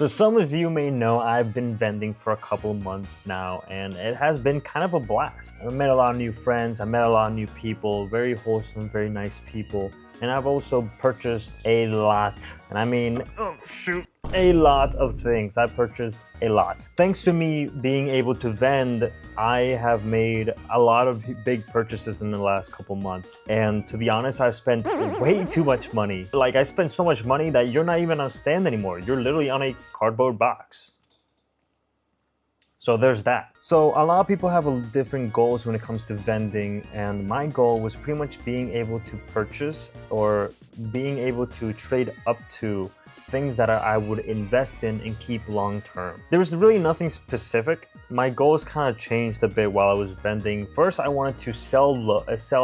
So some of you may know I've been vending for a couple months now, and it has been kind of a blast. I met a lot of new friends, I met a lot of new people, very wholesome, very nice people. And I've also purchased a lot, and I mean, oh shoot, a lot of things. I purchased a lot. Thanks to me being able to vend, I have made a lot of big purchases in the last couple months. And to be honest, I've spent way too much money. Like, I spent so much money that you're not even on a stand anymore. You're literally on a cardboard box. So there's that. So a lot of people have different goals when it comes to vending, and my goal was pretty much being able to purchase or being able to trade up to things that I would invest in and keep long term. There was really nothing specific. My goals kind of changed a bit while I was vending. First, I wanted to sell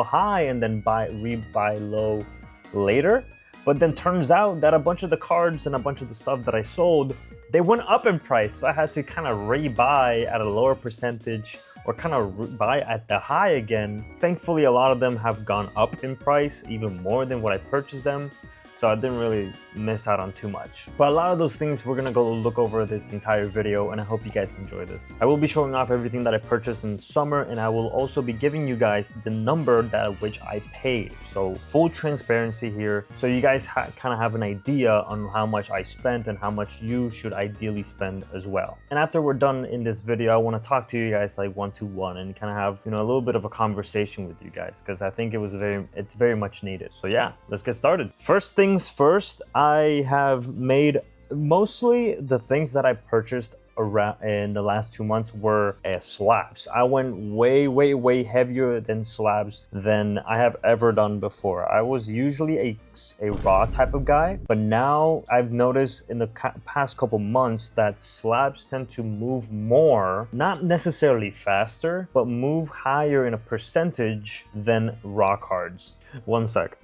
high and then rebuy low later. But then turns out that a bunch of the cards and a bunch of the stuff that I sold, they went up in price. So I had to kind of rebuy at a lower percentage or kind of buy at the high again. Thankfully, a lot of them have gone up in price, even more than what I purchased them. So I didn't really miss out on too much. But a lot of those things we're gonna go look over this entire video, and I hope you guys enjoy this. I will be showing off everything that I purchased in summer, and I will also be giving you guys the number at which I paid. So full transparency here, so you guys kind of have an idea on how much I spent and how much you should ideally spend as well. And after we're done in this video, I wanna talk to you guys like one-to-one and kind of have, you know, a little bit of a conversation with you guys, because I think it's very much needed. So yeah, let's get started. First things first, I have made mostly the things that I purchased around in the last 2 months were slabs. I went way heavier than slabs than I have ever done before. I was usually a raw type of guy, but now I've noticed in the past couple months that slabs tend to move more, not necessarily faster, but move higher in a percentage than raw cards. One sec.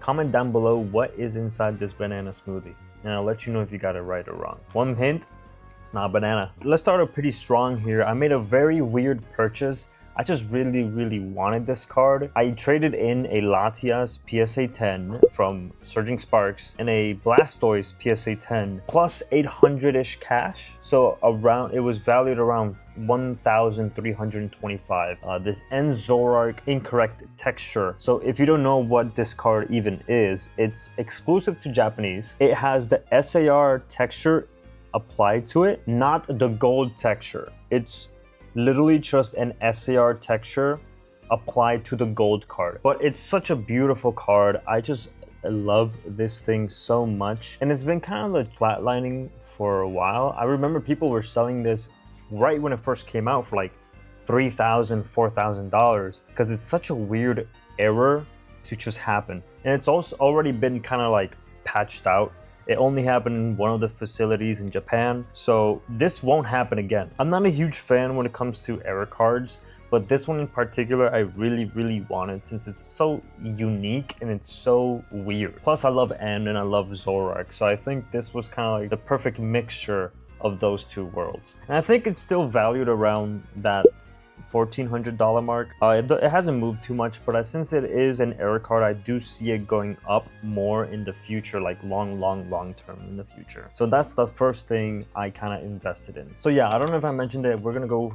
Comment down below what is inside this banana smoothie, and I'll let you know if you got it right or wrong. One hint, it's not banana. Let's start off pretty strong here. I made a very weird purchase. I just really wanted this card. I traded in a Latias PSA 10 from Surging Sparks and a Blastoise PSA 10 plus 800-ish cash. So it was valued around 1,325. This Zoroark incorrect texture. So if you don't know what this card even is, it's exclusive to Japanese. It has the SAR texture applied to it, not the gold texture. It's literally just an SAR texture applied to the gold card. But it's such a beautiful card. I love this thing so much. And it's been kind of like flatlining for a while. I remember people were selling this right when it first came out for like $3,000, $4,000, because it's such a weird error to just happen. And it's also already been kind of like patched out. It only happened in one of the facilities in Japan, so this won't happen again. I'm not a huge fan when it comes to error cards, but this one in particular I really wanted since it's so unique and it's so weird. Plus I love End and I love Zoroark, so I think this was kind of like the perfect mixture of those two worlds. And I think it's still valued around that $1,400 mark. It hasn't moved too much, but since it is an error card, I do see it going up more in the future, like long term in the future. So that's the first thing I kind of invested in. So yeah, I don't know if I mentioned that we're gonna go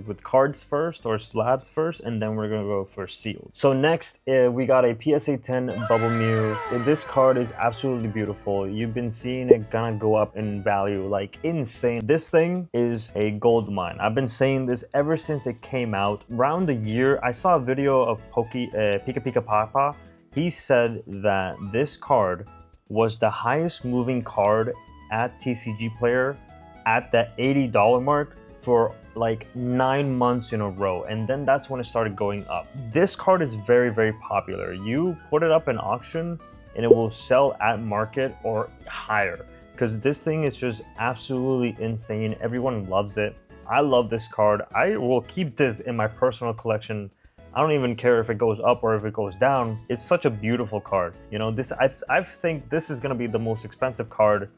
with cards first or slabs first, and then we're gonna go for sealed. So next, we got a PSA 10 Bubble Mew. This card is absolutely beautiful. You've been seeing it gonna go up in value like insane. This thing is a gold mine. I've been saying this ever since it came out. Around the year, I saw a video of Pika Papa. He said that this card was the highest moving card at TCG Player at the $80 mark for like 9 months in a row, and then that's when it started going up. This card is very popular. You put it up in auction and it will sell at market or higher, because this thing is just absolutely insane. Everyone loves it. I love this card. I will keep this in my personal collection. I don't even care if it goes up or if it goes down. It's such a beautiful card. You know, I think this is gonna be the most expensive card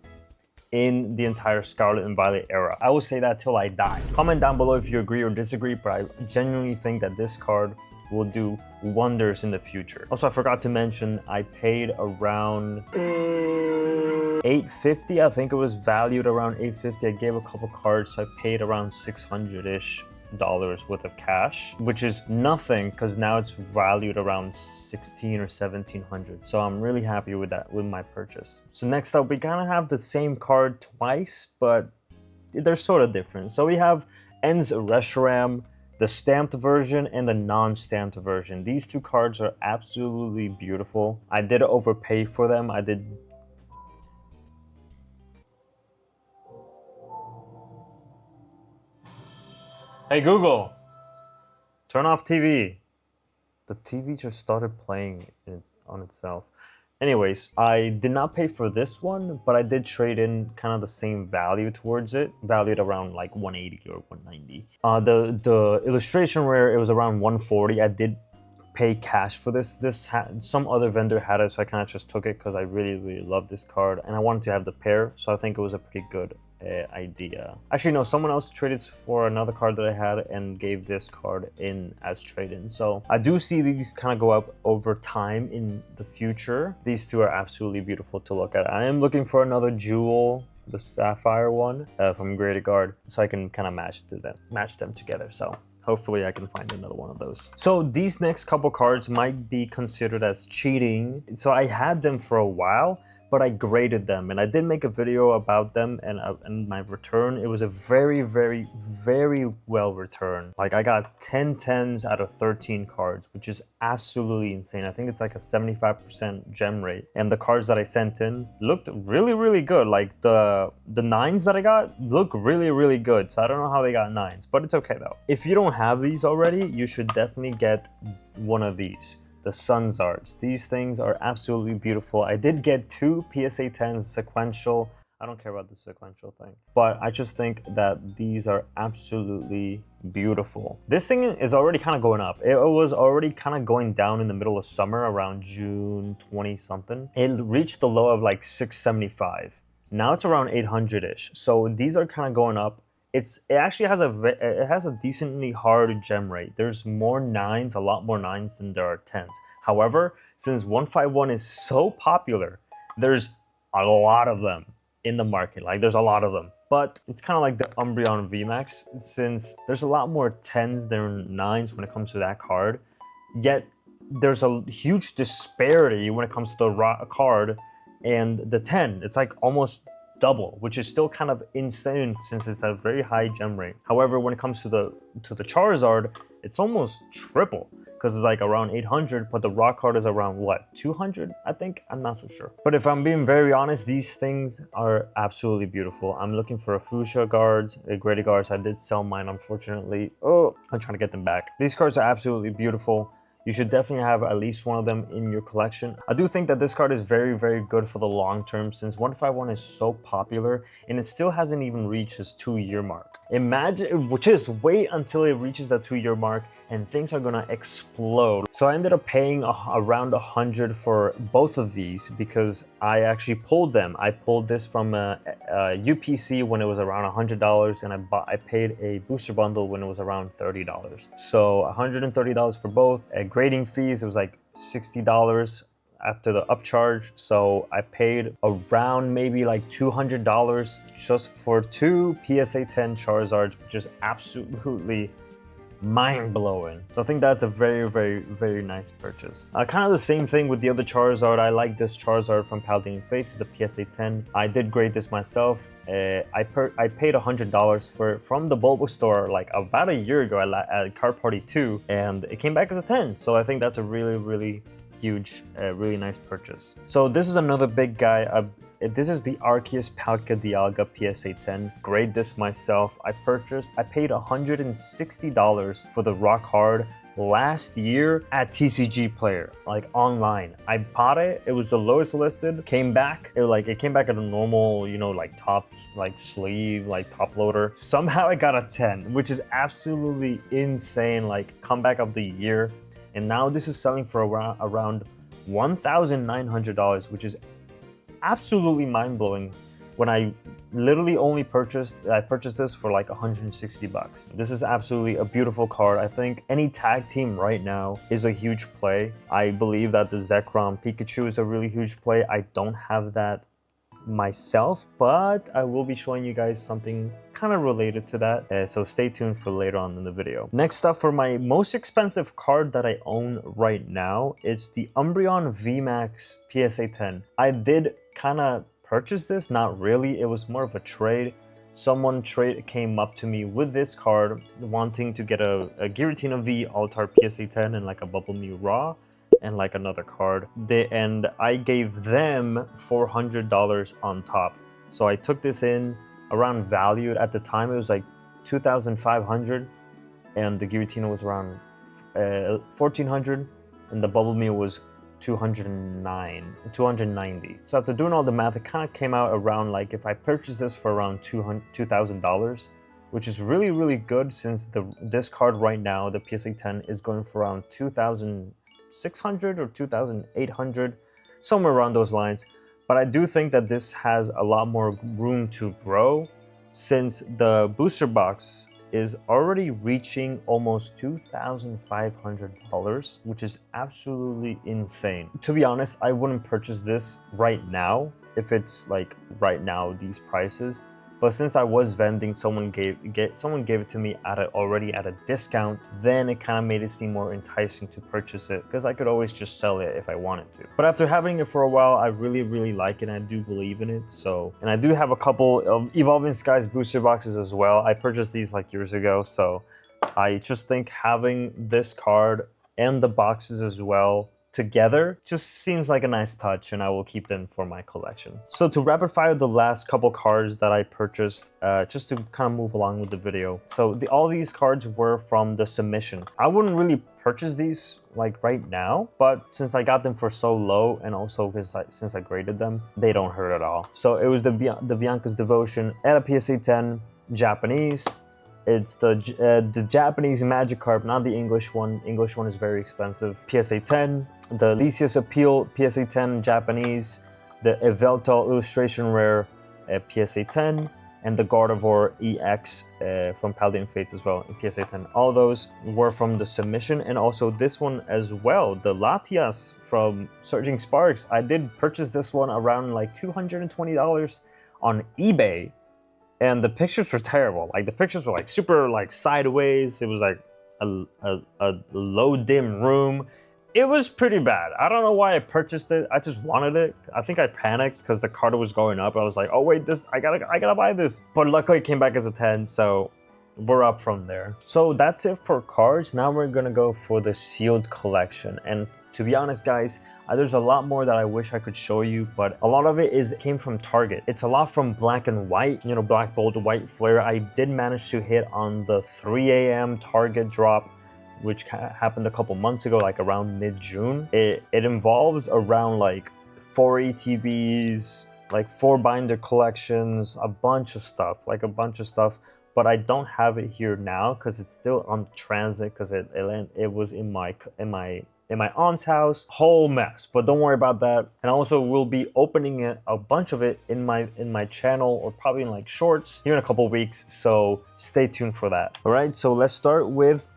in the entire Scarlet and Violet era. I will say that till I die. Comment down below if you agree or disagree, but I genuinely think that this card will do wonders in the future. Also, I forgot to mention, I paid around $850. I think it was valued around $850. I gave a couple cards, so I paid around $600-ish worth of cash, which is nothing because now it's valued around 16 or 1700. So I'm really happy with that, with my purchase. So next up, we kind of have the same card twice, but they're sort of different. So we have Ends Reshiram, the stamped version and the non-stamped version. These two cards are absolutely beautiful. I did overpay for them. I did. Hey Google, turn off TV. The TV just started playing on itself. Anyways, I did not pay for this one, but I did trade in kind of the same value towards it, valued around like 180 or 190. The illustration rare, it was around 140. I did pay cash for this. Some other vendor had it, so I kind of just took it because I really love this card and I wanted to have the pair, so I think it was a pretty good idea. Actually, no, someone else traded for another card that I had and gave this card in as trade-in. So I do see these kind of go up over time in the future. These two are absolutely beautiful to look at. I am looking for another jewel, the sapphire one from Greater Guard, so I can kind of match them together. So hopefully I can find another one of those. So these next couple cards might be considered as cheating. So I had them for a while, but I graded them and I did make a video about them and my return. It was a very well returned. Like I got 10 10s out of 13 cards, which is absolutely insane. I think it's like a 75% gem rate. And the cards that I sent in looked really good. Like the 9s that I got look really good. So I don't know how they got 9s, but it's okay though. If you don't have these already, you should definitely get one of these. The Suns Arts. These things are absolutely beautiful. I did get 2 PSA 10s sequential. I don't care about the sequential thing, but I just think that these are absolutely beautiful. This thing is already kind of going up. It was already kind of going down in the middle of summer around June 20 something. It reached the low of like 675. Now it's around 800-ish. So these are kind of going up. It actually has a decently hard gem rate. There's more 9s, a lot more 9s than there are 10s. However, since 151 is so popular, there's a lot of them in the market. Like there's a lot of them. But it's kind of like the Umbreon VMAX, since there's a lot more 10s than 9s when it comes to that card. Yet there's a huge disparity when it comes to the card and the 10. It's like almost double, which is still kind of insane since it's a very high gem rate. However, when it comes to the Charizard, it's almost triple because it's like around 800, but the rock card is around what, 200? I think, I'm not so sure. But if I'm being very honest, these things are absolutely beautiful. I'm looking for a Fuchsia guards, a Greater Guards. I did sell mine, unfortunately. Oh, I'm trying to get them back. These cards are absolutely beautiful. You should definitely have at least one of them in your collection. I do think that this card is very good for the long term, since 151 is so popular and it still hasn't even reached its 2-year mark. Imagine, just wait until it reaches that 2-year mark and things are gonna explode. So I ended up paying around 100 for both of these because I actually pulled them. I pulled this from a UPC when it was around $100 and I paid a booster bundle when it was around $30. So $130 for both. Grading fees, it was like $60 after the upcharge. So I paid around maybe like $200 just for 2 PSA 10 Charizards, which is absolutely mind-blowing. So I think that's a very nice purchase. Kind of the same thing with the other Charizard. I like this Charizard from Paladin Fates. It's a PSA 10. I did grade this myself. I paid $100 for it from the Bulbo store like about a year ago at Card Party 2, and it came back as a 10. So I think that's a really huge, really nice purchase. So this is another big guy. This is the Arceus Palkia Dialga PSA 10. Grade this myself. I paid $160 for the rock hard last year at TCG Player, like online. I bought it. It was the lowest listed. Came back. It came back at a normal, you know, like top, like sleeve, like top loader. Somehow it got a 10, which is absolutely insane. Like comeback of the year, and now this is selling for around $1,900, which is absolutely mind-blowing when I literally only purchased this for like 160 bucks. This is absolutely a beautiful card. I think any tag team right now is a huge play. I believe that the Zekrom Pikachu is a really huge play. I don't have that myself, but I will be showing you guys something kind of related to that. So stay tuned for later on in the video. Next up, for my most expensive card that I own right now, it's the Umbreon VMAX PSA 10. I did kind of purchase this, not really. It was more of a trade. Someone came up to me with this card wanting to get a Giratina V Altar PSA 10 and like a Bubble Mew Raw and like another card. And I gave them $400 on top. So I took this in around valued at the time. It was like 2,500 and the Giratina was around 1,400 and the Bubble Mew was 290. So after doing all the math, it kind of came out around like if I purchased this for around $2,000, which is really, really good since this card right now, the PSA 10, is going for around 2,600 or 2,800, somewhere around those lines. But I do think that this has a lot more room to grow since the booster box is already reaching almost $2,500, which is absolutely insane. To be honest, I wouldn't purchase this right now if it's like right now these prices. But since I was vending, someone gave it to me already at a discount, then it kind of made it seem more enticing to purchase it because I could always just sell it if I wanted to. But after having it for a while, I really, really like it and I do believe in it. So, and I do have a couple of Evolving Skies booster boxes as well. I purchased these like years ago. So I just think having this card and the boxes as well together just seems like a nice touch, and I will keep them for my collection. So to rapid fire the last couple cards that I purchased, just to kind of move along with the video. So all these cards were from the submission. I wouldn't really purchase these like right now, but since I got them for so low, and also because since I graded them, they don't hurt at all. So it was the Bianca's Devotion at a PSA 10 Japanese. It's the Japanese Magikarp, not the English one. English one is very expensive. PSA 10. The Lysius Appeal PSA 10 Japanese. The Eveltal Illustration Rare PSA 10. And the Gardevoir EX from Paladin Fates as well in PSA 10. All those were from the submission. And also this one as well. The Latias from Surging Sparks. I did purchase this one around like $220 on eBay. And the pictures were terrible. Like the pictures were like super like sideways. It was like a low dim room. It was pretty bad. I don't know why I purchased it. I just wanted it. I think I panicked because the card was going up. I was like, oh wait, I gotta buy this. But luckily it came back as a 10, so we're up from there. So that's it for cards. Now we're gonna go for the sealed collection. And to be honest, guys, there's a lot more that I wish I could show you, but a lot of it came from Target. It's a lot from Black and White, you know, Black Bolt, White Flare. I did manage to hit on the 3 a.m. Target drop, which happened a couple months ago, like around mid-June. It involves around like 4 ETBs, like 4 binder collections, a bunch of stuff. But I don't have it here now because it's still on transit because it was in my aunt's house. Whole mess, but don't worry about that. And also we'll be opening a bunch of it in my channel, or probably in like shorts here in a couple weeks, so stay tuned for that. All right, so let's start with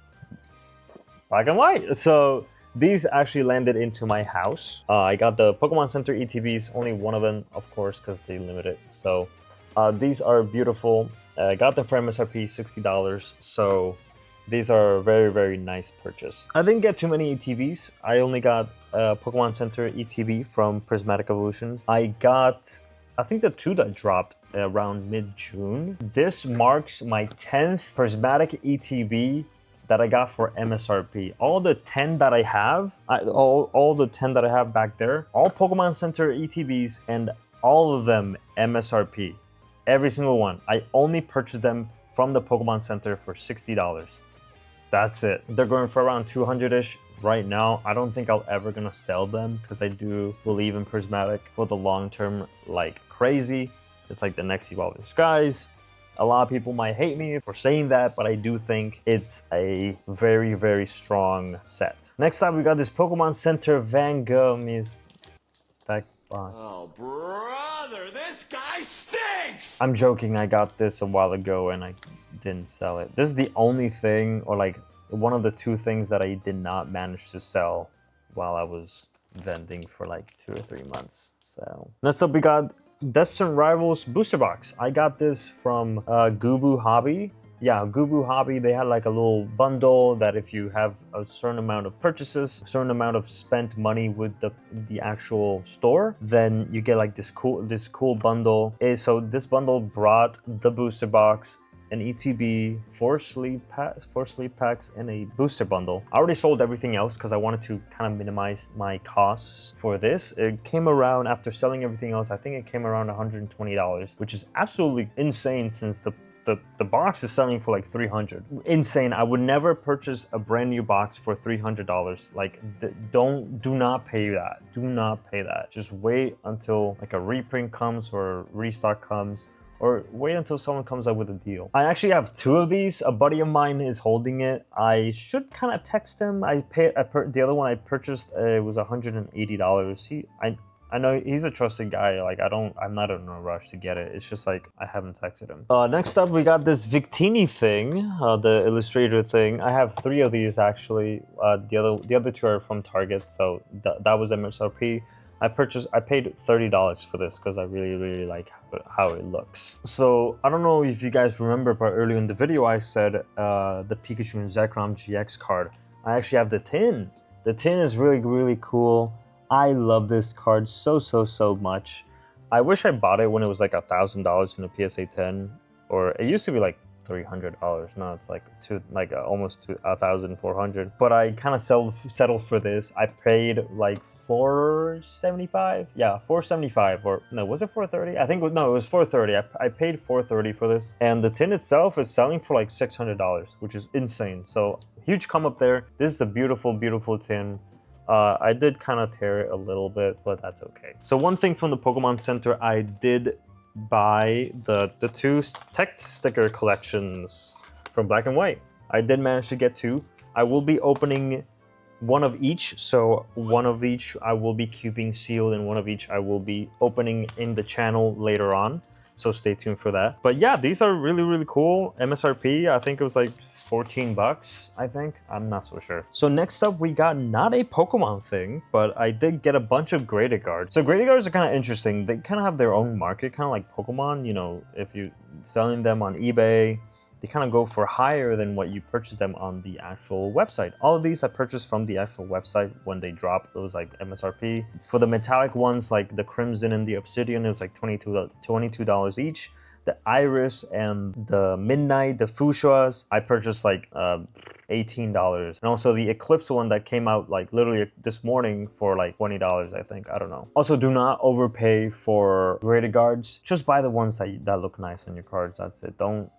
Black and White. So these actually landed into my house. I got the Pokemon Center ETBs, only one of them, of course, because they limit it. So these are beautiful. I got them for MSRP $60, so these are a very, very nice purchase. I didn't get too many ETBs. I only got Pokemon Center ETB from Prismatic Evolution. I think the 2 that dropped around mid-June. This marks my 10th Prismatic ETB that I got for MSRP. All the 10 that I have, all the 10 that I have back there, all Pokemon Center ETBs, and all of them MSRP. Every single one. I only purchased them from the Pokemon Center for $60. That's it. They're going for around 200-ish right now. I don't think I'll ever gonna sell them because I do believe in Prismatic for the long term like crazy. It's like the next Evolving Skies. A lot of people might hate me for saying that, but I do think it's a very, very strong set. Next up, we got this Pokemon Center Van Gogh deck box. Oh, brother, this guy stinks! I'm joking, I got this a while ago and I didn't sell it. This is the only thing, or like one of the 2 things that I did not manage to sell while I was vending for like 2 or 3 months. So next up we got Destined Rivals booster box. I got this from Gubu Hobby. Yeah, Gubu Hobby, they had like a little bundle that if you have a certain amount of purchases, a certain amount of spent money with the actual store, then you get like this cool bundle. So this bundle brought the booster box, an ETB, four sleeve packs, and a booster bundle. I already sold everything else because I wanted to kind of minimize my costs for this. It came around, after selling everything else, I think it came around $120, which is absolutely insane since the box is selling for like $300. Insane. I would never purchase a brand new box for $300. Like, do not pay that. Do not pay that. Just wait until like a reprint comes or restock comes, or wait until someone comes up with a deal. I actually have two of these. A buddy of mine is holding it. I should kind of text him. The other one I purchased, it was $180. I know he's a trusted guy. Like, I'm not in a rush to get it. It's just like, I haven't texted him. Next up, we got this Victini thing, the Illustrator thing. I have three of these actually. The other two are from Target, so that was MSRP. I paid $30 for this because I really like how it looks. So I don't know if you guys remember, but earlier in the video I said the Pikachu and Zekrom GX card. I actually have the tin. The tin is really cool. I love this card so much. I wish I bought it when it was like $1,000 in a PSA 10, or it used to be like $300. Now it's like almost $1,400. But I kind of settled for this. I paid like $475. Yeah, $475, or no, was it $430? I think no, it was $430. I paid $430 for this, and the tin itself is selling for like $600, which is insane. So huge come up there. This is a beautiful tin. I did kind of tear it a little bit, but that's okay. So one thing from the Pokemon Center, I did buy the two text sticker collections from Black and White. I did manage to get two. I will be opening one of each. So one of each I will be keeping sealed, and one of each I will be opening in the channel later on. So stay tuned for that. But yeah, these are really cool. MSRP, I think it was like 14 bucks, I think. I'm not so sure. So next up, we got not a Pokemon thing, but I did get a bunch of graded cards. So graded cards are kind of interesting. They kind of have their own market, kind of like Pokemon. You know, if you're selling them on eBay, they kind of go for higher than what you purchase them on the actual website. All of these I purchased from the actual website when they dropped. It was like MSRP. For the metallic ones, like the Crimson and the Obsidian, it was like $22 each. The Iris and the Midnight, the Fuchsias, I purchased like $18. And also the Eclipse one that came out like literally this morning for like $20, I think. I don't know. Also, do not overpay for graded cards. Just buy the ones that look nice on your cards. That's it. Don't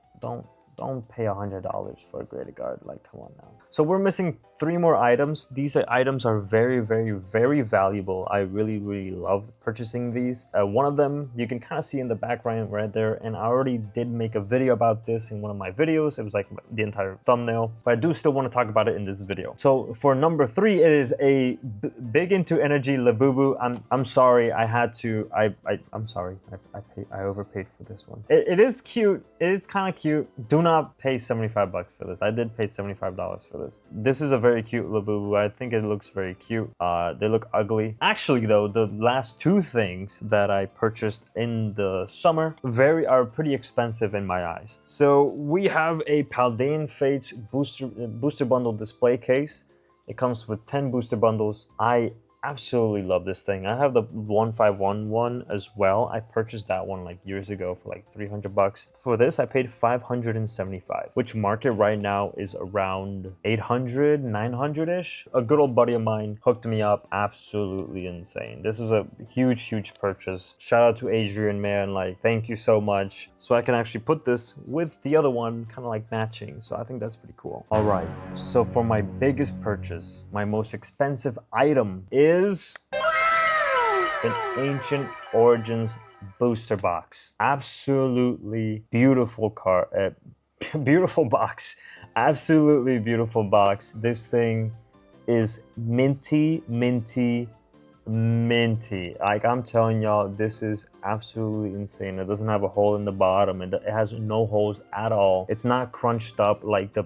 pay $100 for a graded card. Like, come on now. So we're missing 3 more items. These items are very valuable. I really love purchasing these. One of them you can kind of see in the background right there, and I already did make a video about this in one of my videos. It was like the entire thumbnail, but I do still want to talk about it in this video. So for number 3, it is a big into energy Labubu. I'm sorry, I had to. I'm sorry. I overpaid for this one. It is cute. It is kind of cute. Do not pay 75 bucks for this. I did pay $75 for this. This is a very cute Labubu. I think it looks very cute. They look ugly. Actually though, the last 2 things that I purchased in the summer are pretty expensive in my eyes. So we have a Paldean Fates booster bundle display case. It comes with 10 booster bundles. I absolutely love this thing. I have the 151 one as well. I purchased that one like years ago for like 300 bucks. For this, I paid 575, which market right now is around 800, 900-ish. A good old buddy of mine hooked me up. Absolutely insane. This is a huge purchase. Shout out to Adrian, man. Like, thank you so much. So I can actually put this with the other one, kind of like matching. So I think that's pretty cool. All right. So for my biggest purchase, my most expensive item is an Ancient Origins booster box. Absolutely beautiful beautiful box. Absolutely beautiful box. This thing is minty. Like, I'm telling y'all, this is absolutely insane. It doesn't have a hole in the bottom, and it has no holes at all. It's not crunched up like the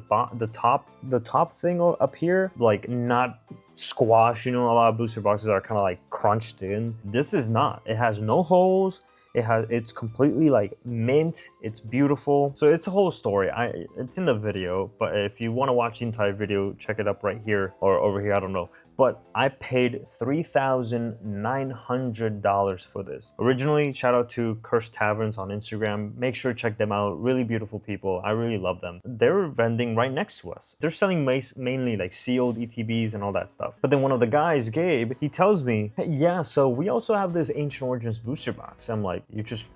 top thing up here, like not squash. You know, a lot of booster boxes are kind of like crunched in. This is not. It has no holes. It's completely like mint. It's beautiful. So it's a whole story. It's in the video, but if you want to watch the entire video, check it up right here or over here. I don't know. But I paid $3,900 for this. Originally, shout out to Cursed Taverns on Instagram. Make sure to check them out. Really beautiful people. I really love them. They're vending right next to us. They're selling mainly like sealed ETBs and all that stuff. But then one of the guys, Gabe, he tells me, hey, yeah, so we also have this Ancient Origins booster box. I'm like, you're just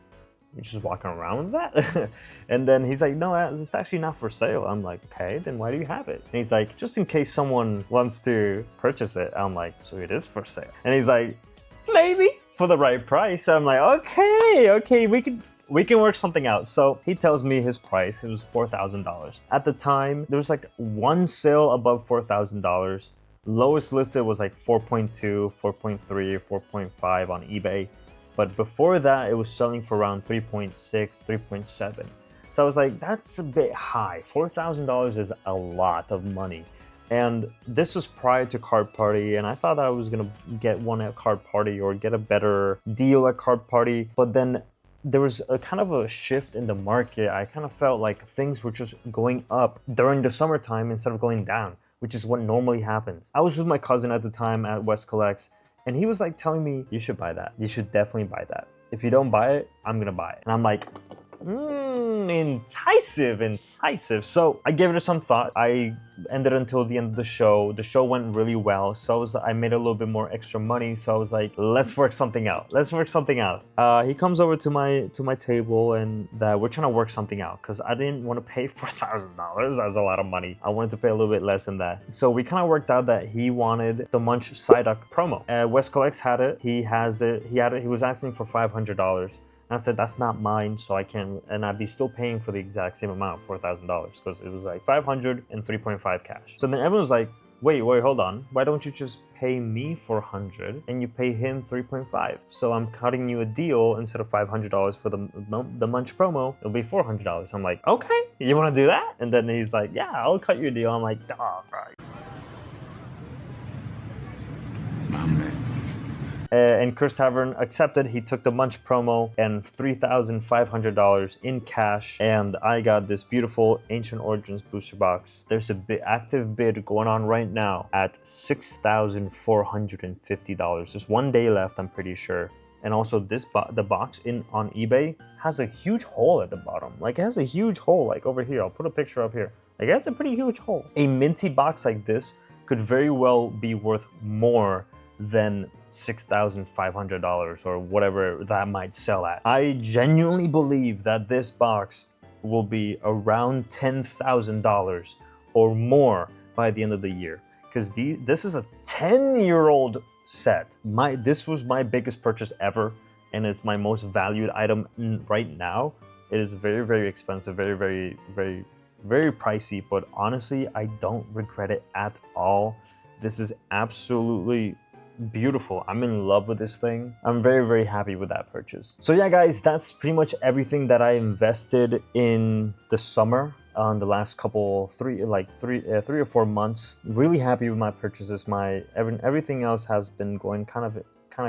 walking around with that? And then he's like, no, it's actually not for sale. I'm like, okay, then why do you have it? And he's like, just in case someone wants to purchase it. I'm like, so it is for sale. And he's like, maybe for the right price. I'm like, okay, we can work something out. So he tells me his price. It was $4,000. At the time, there was like one sale above $4,000. Lowest listed was like 4.2, 4.3, 4.5 on eBay. But before that, it was selling for around 3.6, 3.7. So I was like, that's a bit high. $4,000 is a lot of money. And this was prior to Card Party, and I thought I was gonna get one at Card Party or get a better deal at Card Party. But then there was a kind of a shift in the market. I kind of felt like things were just going up during the summertime instead of going down, which is what normally happens. I was with my cousin at the time at West Collects, and he was like telling me, you should buy that. You should definitely buy that. If you don't buy it, I'm gonna buy it. And I'm like, enticing. So I gave it some thought. I ended until the end of the show. The show went really well. So I made a little bit more extra money. So I was like, let's work something out. He comes over to my table and that we're trying to work something out because I didn't want to pay $4,000. That's a lot of money. I wanted to pay a little bit less than that. So we kind of worked out that he wanted the Munch Psyduck promo. West Collects had it. He has it. He was asking for $500. And I said, that's not mine, so I can't, and I'd be still paying for the exact same amount, $4,000, because it was like $500 and 3.5 cash. So then everyone was like, wait, hold on. Why don't you just pay me $400 and you pay him 3.5? So I'm cutting you a deal instead of $500 for the Munch promo, it'll be $400. I'm like, okay, you want to do that? And then he's like, yeah, I'll cut you a deal. I'm like, oh, right. My man. And Cursed Tavern accepted. He took the Munch promo and $3,500 in cash, and I got this beautiful Ancient Origins booster box. There's a active bid going on right now at $6,450. There's 1 day left, I'm pretty sure. And also the box on eBay has a huge hole at the bottom. Like it has a huge hole, like over here. I'll put a picture up here. Like it has a pretty huge hole. A minty box like this could very well be worth more than $6,500 or whatever that might sell at. I genuinely believe that this box will be around $10,000 or more by the end of the year, because this is a 10-year-old set. This was my biggest purchase ever, and it's my most valued item right now. It is very, very expensive, very, very, very, very pricey, but honestly, I don't regret it at all. This is absolutely beautiful. I'm in love with this thing. I'm very, very happy with that purchase. So yeah, guys, that's pretty much everything that I invested in the summer on the last couple, three or 4 months. Really happy with my purchases. Everything else has been going kind of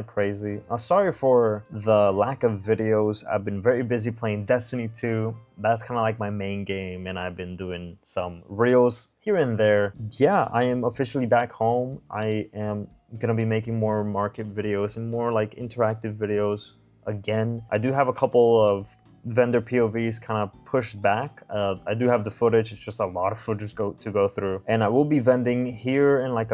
crazy. Sorry for the lack of videos. I've been very busy playing Destiny 2. That's kind of like my main game, and I've been doing some reels here and there. Yeah, I am officially back home. I am gonna be making more market videos and more like interactive videos again. I do have a couple of vendor POVs kind of pushed back. I do have the footage. It's just a lot of footage to go through, and I will be vending here in like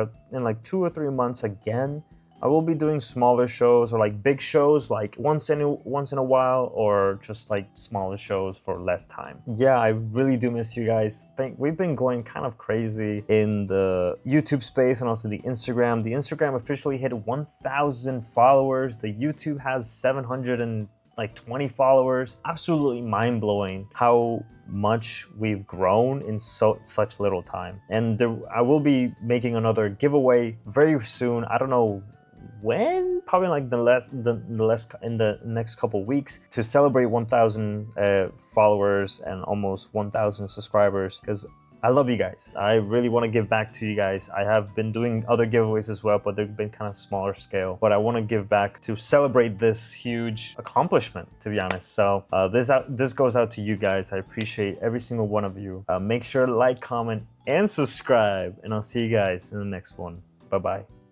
2 or 3 months again. I will be doing smaller shows or like big shows like once in a while, or just like smaller shows for less time. Yeah, I really do miss you guys. We've been going kind of crazy in the YouTube space and also the Instagram. The Instagram officially hit 1,000 followers. The YouTube has 720 followers. Absolutely mind-blowing how much we've grown in such little time. And I will be making another giveaway very soon. I don't know when, probably like in the next couple weeks, to celebrate 1,000 followers and almost 1,000 subscribers, because I love you guys. I really want to give back to you guys. I have been doing other giveaways as well, but they've been kind of smaller scale. But I want to give back to celebrate this huge accomplishment, to be honest. So this goes out to you guys. I appreciate every single one of you. Make sure to like, comment, and subscribe. And I'll see you guys in the next one. Bye-bye.